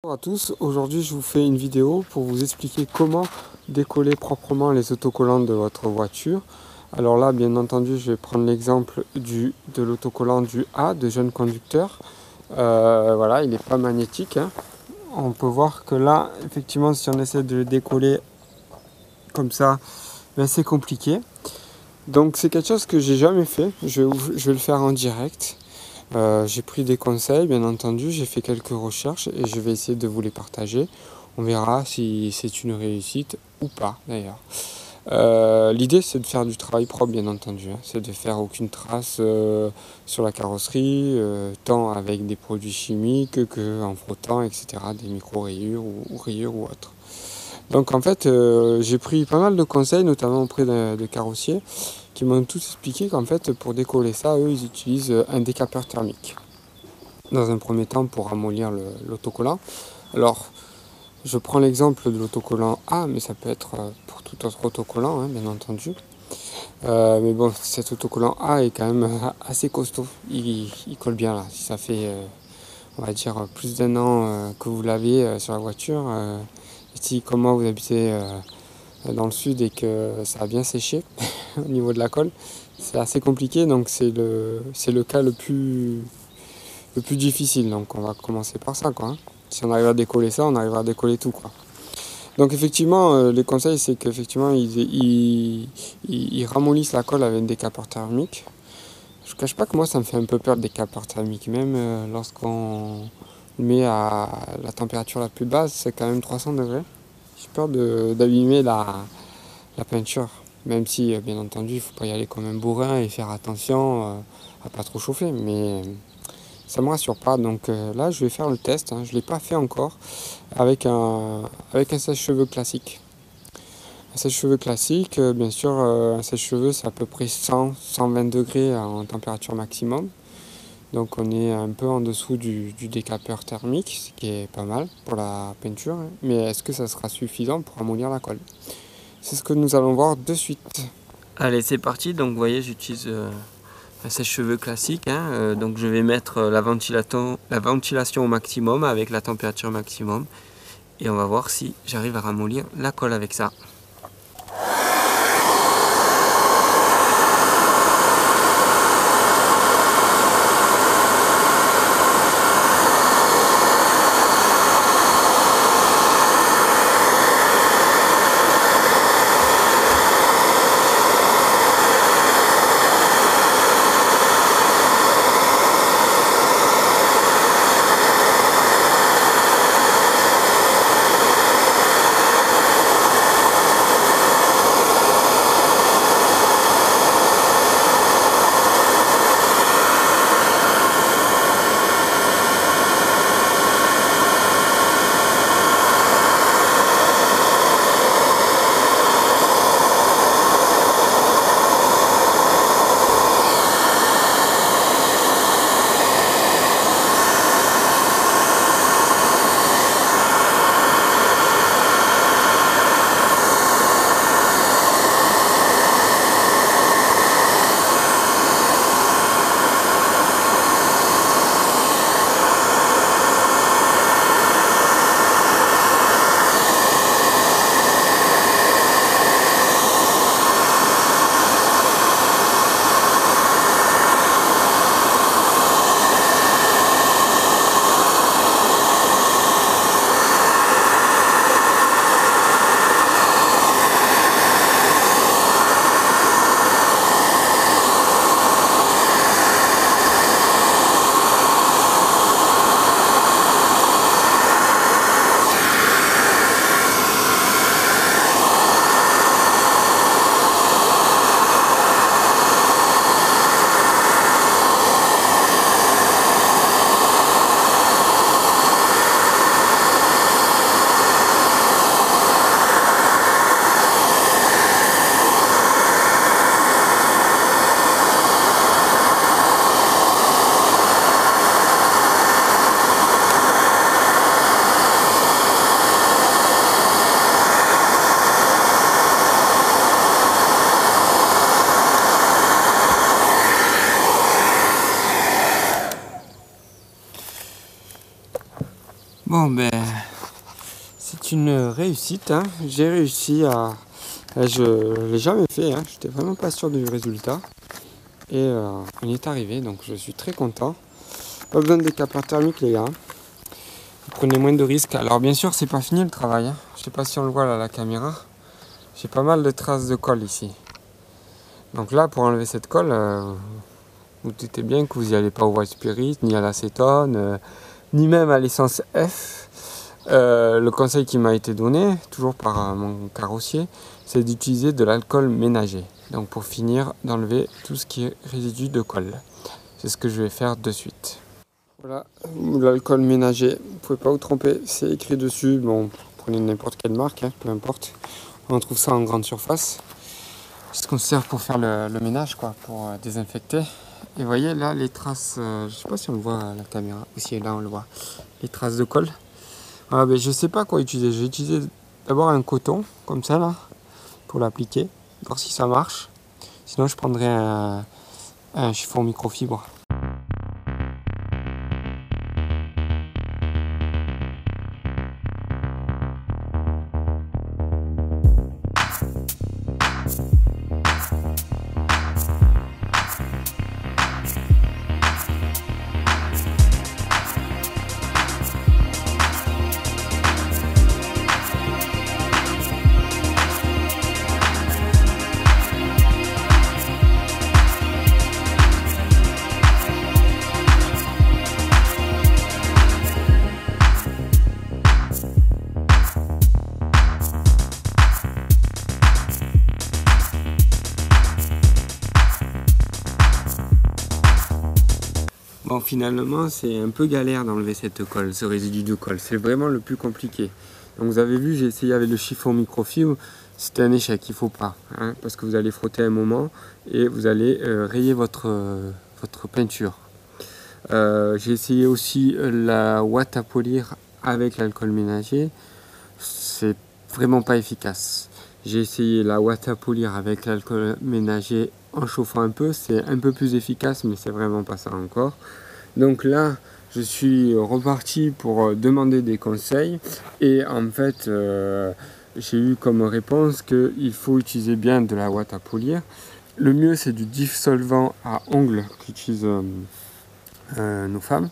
Bonjour à tous, aujourd'hui je vous fais une vidéo pour vous expliquer comment décoller proprement les autocollants de votre voiture. Alors là, bien entendu, je vais prendre l'exemple de l'autocollant du A de jeune conducteur. Voilà, il n'est pas magnétique, hein. On peut voir que là, effectivement, si on essaie de le décoller comme ça, ben, c'est compliqué. Donc c'est quelque chose que j'ai jamais fait, je vais le faire en direct. J'ai pris des conseils, bien entendu, j'ai fait quelques recherches et je vais essayer de vous les partager. On verra si c'est une réussite ou pas d'ailleurs. L'idée c'est de faire du travail propre, bien entendu, hein. C'est de faire aucune trace sur la carrosserie, tant avec des produits chimiques que en frottant, etc., des micro-rayures ou rayures ou autres. Donc en fait, j'ai pris pas mal de conseils, notamment auprès de carrossiers, qui m'ont tous expliqué qu'en fait, pour décoller ça, eux, ils utilisent un décapeur thermique. Dans un premier temps, pour ramollir l'autocollant. Alors, je prends l'exemple de l'autocollant A, mais ça peut être pour tout autre autocollant, hein, bien entendu. Mais bon, cet autocollant A est quand même assez costaud. Il colle bien là. Si ça fait, on va dire, plus d'un an que vous l'avez sur la voiture, si comme moi vous habitez dans le sud et que ça a bien séché au niveau de la colle, c'est assez compliqué, donc c'est le cas le plus difficile. Donc on va commencer par ça, quoi, hein. Si on arrive à décoller ça, on arrivera à décoller tout, quoi. Donc effectivement, les conseils, c'est qu'effectivement ils ramollissent la colle avec des décapeur thermique. Je ne cache pas que moi ça me fait un peu peur le décapeur thermique, même lorsqu'on le met à la température la plus basse, c'est quand même 300 degrés. J'ai peur d'abîmer la peinture, même si bien entendu il ne faut pas y aller comme un bourrin et faire attention à pas trop chauffer, mais ça me rassure pas. Donc là je vais faire le test, hein. Je ne l'ai pas fait encore avec un sèche-cheveux classique. Un sèche-cheveux classique, bien sûr, un sèche-cheveux c'est à peu près 100-120 degrés en température maximum. Donc on est un peu en dessous du décapeur thermique, ce qui est pas mal pour la peinture. Mais est-ce que ça sera suffisant pour amollir la colle? C'est ce que nous allons voir de suite. Allez, c'est parti. Donc vous voyez, j'utilise un sèche-cheveux classique, hein. Donc je vais mettre la ventilation au maximum avec la température maximum. Et on va voir si j'arrive à ramollir la colle avec ça. c'est une réussite, hein. J'ai réussi à... Je ne l'ai jamais fait, hein. J'étais vraiment pas sûr du résultat. Et on y est arrivé, donc je suis très content. Pas besoin de décapeur thermique les gars. Vous prenez moins de risques. Alors bien sûr c'est pas fini le travail, hein. Je sais pas si on le voit là à la caméra. J'ai pas mal de traces de colle ici. Donc là pour enlever cette colle, vous doutez bien que vous n'y allez pas au white spirit, ni à l'acétone, ni même à l'essence F. Le conseil qui m'a été donné, toujours par mon carrossier, c'est d'utiliser de l'alcool ménager. Donc pour finir d'enlever tout ce qui est résidu de colle. C'est ce que je vais faire de suite. Voilà, l'alcool ménager, vous ne pouvez pas vous tromper, c'est écrit dessus. Bon, prenez n'importe quelle marque, hein, peu importe. On trouve ça en grande surface. C'est ce qu'on sert pour faire le ménage, quoi, pour désinfecter. Et vous voyez là les traces, je ne sais pas si on le voit à la caméra, aussi là on le voit, les traces de colle. Voilà, ben, je ne sais pas quoi utiliser. J'ai utilisé d'abord un coton, comme ça là, pour l'appliquer, voir si ça marche. Sinon je prendrai un chiffon microfibre. Bon, finalement, c'est un peu galère d'enlever cette colle, ce résidu de colle. C'est vraiment le plus compliqué. Donc vous avez vu, j'ai essayé avec le chiffon microfibre. C'était un échec, il ne faut pas. Hein, parce que vous allez frotter un moment et vous allez rayer votre peinture. J'ai essayé aussi la ouate à polir avec l'alcool ménager. C'est vraiment pas efficace. J'ai essayé la ouate à polir avec l'alcool ménager en chauffant un peu. C'est un peu plus efficace, mais c'est vraiment pas ça encore. Donc là, je suis reparti pour demander des conseils. Et en fait, j'ai eu comme réponse qu'il faut utiliser bien de la ouate à polir. Le mieux, c'est du dissolvant à ongles qu'utilisent nos femmes.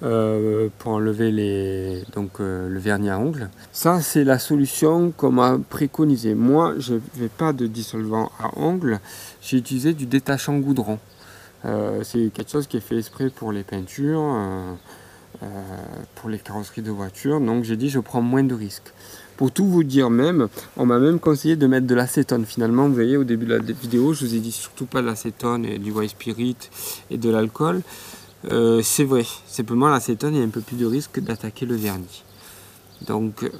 Pour enlever le vernis à ongles. Ça, c'est la solution qu'on m'a préconisée. Moi, je n'avais pas de dissolvant à ongles, j'ai utilisé du détachant goudron. C'est quelque chose qui est fait exprès pour les peintures, pour les carrosseries de voitures. Donc j'ai dit je prends moins de risques. Pour tout vous dire même, on m'a même conseillé de mettre de l'acétone. Finalement, vous voyez au début de la vidéo, je vous ai dit surtout pas de l'acétone et du white spirit et de l'alcool. C'est vrai, simplement l'acétone, il y a un peu plus de risque d'attaquer le vernis. Donc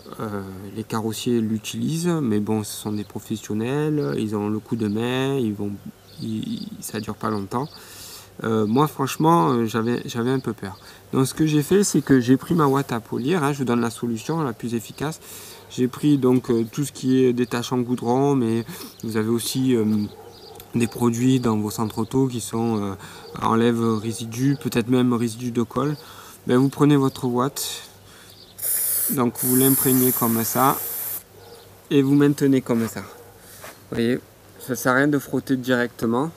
les carrossiers l'utilisent, mais bon, ce sont des professionnels, ils ont le coup de main, ça dure pas longtemps. Moi franchement, j'avais un peu peur. Donc ce que j'ai fait, c'est que j'ai pris ma ouate à polir, hein, je vous donne la solution la plus efficace. J'ai pris donc tout ce qui est détachant goudron, mais vous avez aussi des produits dans vos centres auto qui sont enlèvent résidus, peut-être même résidus de colle. Ben, vous prenez votre ouate, donc vous l'imprégnez comme ça et vous maintenez comme ça. Vous voyez, ça sert à rien de frotter directement.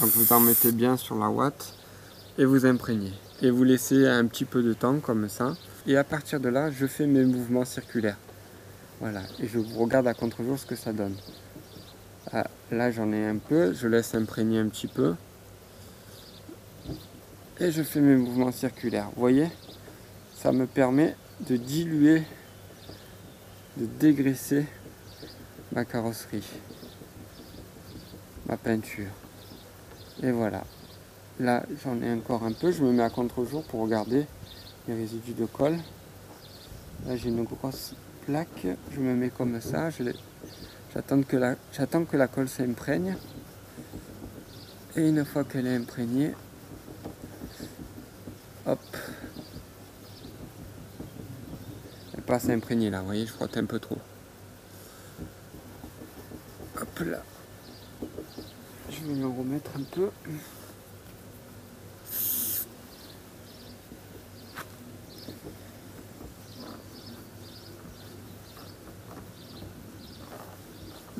Donc vous en mettez bien sur la ouate et vous imprégnez. Et vous laissez un petit peu de temps comme ça. Et à partir de là, je fais mes mouvements circulaires. Voilà, et je vous regarde à contre-jour ce que ça donne. Ah, là j'en ai un peu, je laisse imprégner un petit peu. Et je fais mes mouvements circulaires. Vous voyez, ça me permet de diluer, de dégraisser ma carrosserie, ma peinture. Et voilà. Là j'en ai encore un peu, je me mets à contre-jour pour regarder les résidus de colle. Là j'ai une grosse plaque, je me mets comme ça, j'attends que la colle s'imprègne. Et une fois qu'elle est imprégnée, hop, elle passe à imprégner là, vous voyez, je frotte un peu trop. Hop là, je vais me remettre un peu.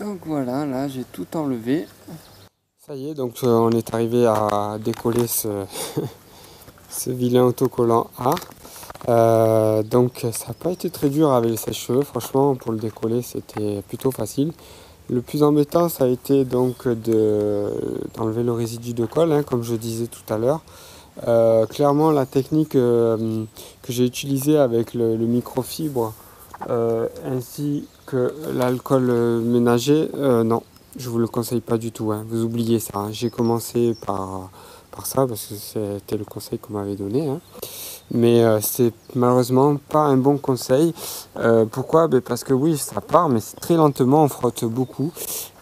Donc voilà, là j'ai tout enlevé. Ça y est, donc on est arrivé à décoller ce, ce vilain autocollant A. Donc ça n'a pas été très dur avec les sèche-cheveux, franchement pour le décoller c'était plutôt facile. Le plus embêtant ça a été donc d'enlever le résidu de colle, hein, comme je disais tout à l'heure. Clairement la technique que j'ai utilisée avec le microfibre ainsi que l'alcool ménager, non, je vous le conseille pas du tout, hein. Vous oubliez ça, hein. J'ai commencé par ça parce que c'était le conseil qu'on m'avait donné, hein. Mais c'est malheureusement pas un bon conseil. Pourquoi? Parce que oui, ça part, mais c'est très lentement, on frotte beaucoup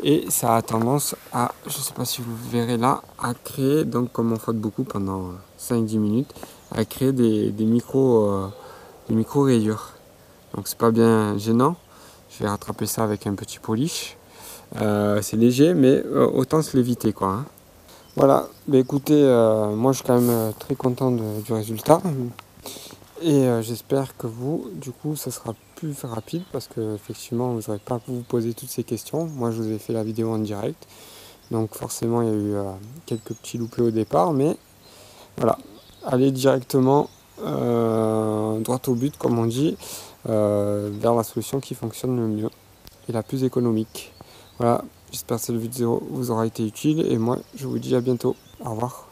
et ça a tendance à, je sais pas si vous verrez là, à créer, donc comme on frotte beaucoup pendant 5-10 minutes, à créer des micro rayures. Donc c'est pas bien gênant. Je vais rattraper ça avec un petit polish. C'est léger, mais autant se l'éviter, quoi, hein. Voilà, mais écoutez, moi je suis quand même très content du résultat. Et j'espère que vous, du coup, ça sera plus rapide parce que effectivement, vous n'aurez pas à vous poser toutes ces questions. Moi, je vous ai fait la vidéo en direct. Donc forcément, il y a eu quelques petits loupés au départ, mais voilà. Allez directement droit au but, comme on dit, vers la solution qui fonctionne le mieux et la plus économique. Voilà, j'espère que cette vidéo vous aura été utile et moi, je vous dis à bientôt. Au revoir.